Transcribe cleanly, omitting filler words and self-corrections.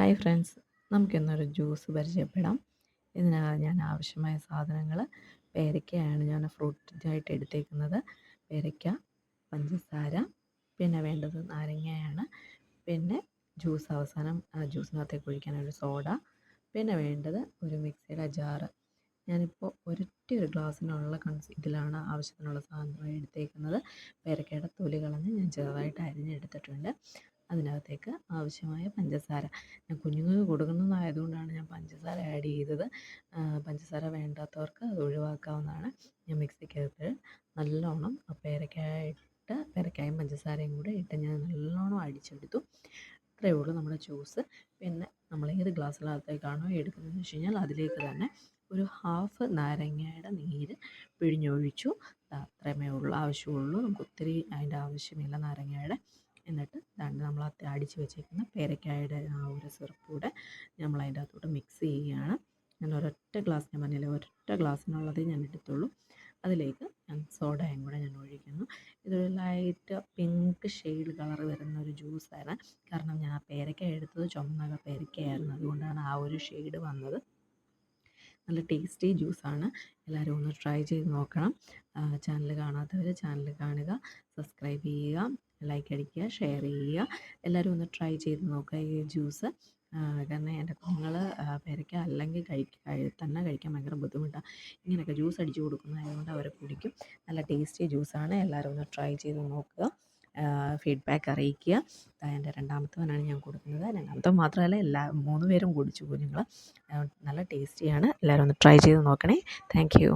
Hi friends, നമുക്കിന്നൊരു juice പരിചയപ്പെടാം. ഞാൻ ആവശ്യമായ സാധനങ്ങൾ: പേരയ്ക്കയാണ് ഞാൻ ഫ്രൂട്ടായിട്ട് എടുത്തേക്കുന്നത്. പേരയ്ക്ക, പഞ്ചസാര, പിന്നെ വേണ്ടത് നാരങ്ങയാണ്, പിന്നെ ജ്യൂസ് അവസാനം ജ്യൂസിനകത്തേക്ക് ഒഴിക്കാനൊരു സോഡ, പിന്നെ വേണ്ടത് ഒരു മിക്സിയുടെ ജാറ്. ഞാനിപ്പോൾ ഒരു ഗ്ലാസ്സിനുള്ള ഇതിലാണ് ആവശ്യത്തിനുള്ള സാധനങ്ങൾ എടുത്തേക്കുന്നത്. പേരയ്ക്കയുടെ തൊലി കളഞ്ഞ് ഞാൻ ചെറുതായിട്ട് അരിഞ്ഞെടുത്തിട്ടുണ്ട്. അതിനകത്തേക്ക് ആവശ്യമായ പഞ്ചസാര. ഞാൻ കുഞ്ഞുങ്ങൾക്ക് കൊടുക്കുന്നതായതുകൊണ്ടാണ് ഞാൻ പഞ്ചസാര ആഡ് ചെയ്തത്. പഞ്ചസാര വേണ്ടാത്തവർക്ക് അത് ഒഴിവാക്കാവുന്നതാണ്. ഞാൻ മിക്സിക്കകത്ത് നല്ലോണം പേരയ്ക്കായും പഞ്ചസാരയും കൂടെ ഇട്ട് ഞാൻ നല്ലോണം അടിച്ചെടുത്തു. ഇത്രയേ ഉള്ളൂ നമ്മുടെ ജ്യൂസ്. പിന്നെ നമ്മൾ ഏത് ഗ്ലാസ്സിനകത്തേക്കാണോ എടുക്കുന്നതെന്ന് വെച്ച് കഴിഞ്ഞാൽ അതിലേക്ക് തന്നെ ഒരു ഹാഫ് നാരങ്ങയുടെ നീര് പിഴിഞ്ഞൊഴിച്ചു. അത്രയുമേ ആവശ്യമുള്ളൂ. നമുക്ക് ഒത്തിരി അതിൻ്റെ ആവശ്യമില്ല നാരങ്ങയുടെ. എന്നിട്ട് നമ്മൾ അടിച്ച് വെച്ചേക്കുന്ന പേരയ്ക്കായുടെ ആ ഒരു സിറപ്പ് കൂടെ നമ്മൾ അതിൻ്റെ അകത്തോട്ട് മിക്സ് ചെയ്യുകയാണ്. ഞാൻ പറഞ്ഞില്ലേ, ഒരൊറ്റ ഗ്ലാസ്സിനുള്ളതേ ഞാൻ എടുത്തുള്ളൂ. അതിലേക്ക് ഞാൻ സോഡയും കൂടെ ഞാൻ ഒഴിക്കുന്നു. ഇതൊരു ലൈറ്റ് പിങ്ക് ഷെയ്ഡ് കളർ വരുന്ന ഒരു ജ്യൂസാണ്. കാരണം ഞാൻ ആ പേരയ്ക്ക എടുത്തത് ചുമന്ന പേരയ്ക്കയായിരുന്നു, അതുകൊണ്ടാണ് ആ ഒരു ഷെയ്ഡ് വന്നത്. നല്ല ടേസ്റ്റി ജ്യൂസാണ്. എല്ലാവരും ഒന്ന് ട്രൈ ചെയ്ത് നോക്കണം. ചാനൽ കാണാത്തവർ ചാനൽ കാണുക, സബ്സ്ക്രൈബ് ചെയ്യുക, ലൈക്ക് അടിക്കുക, ഷെയർ ചെയ്യുക. എല്ലാവരും ഒന്ന് ട്രൈ ചെയ്ത് നോക്കുക ഈ ജ്യൂസ്. കാരണം എൻ്റെ കുഞ്ഞുങ്ങൾ പേരയ്ക്ക അല്ലെങ്കിൽ തന്നെ കഴിക്കാൻ ഭയങ്കര ബുദ്ധിമുട്ടാണ്. ഇങ്ങനെയൊക്കെ ജ്യൂസ് അടിച്ച് കൊടുക്കുന്നതായതുകൊണ്ട് അവർ കുടിക്കും. നല്ല ടേസ്റ്റി ജ്യൂസാണ്. എല്ലാവരും ഒന്ന് ട്രൈ ചെയ്ത് നോക്കുക, ഫീഡ്ബാക്ക് അറിയിക്കുക. എൻ്റെ രണ്ടാമത്തവനാണ് ഞാൻ കൊടുക്കുന്നത്. രണ്ടാമത്തവൻ മാത്രമല്ല, 3 പേരും കുടിച്ചു കുഞ്ഞുങ്ങൾ. നല്ല ടേസ്റ്റിയാണ്. എല്ലാവരും ഒന്ന് ട്രൈ ചെയ്ത് നോക്കണേ. Thank you.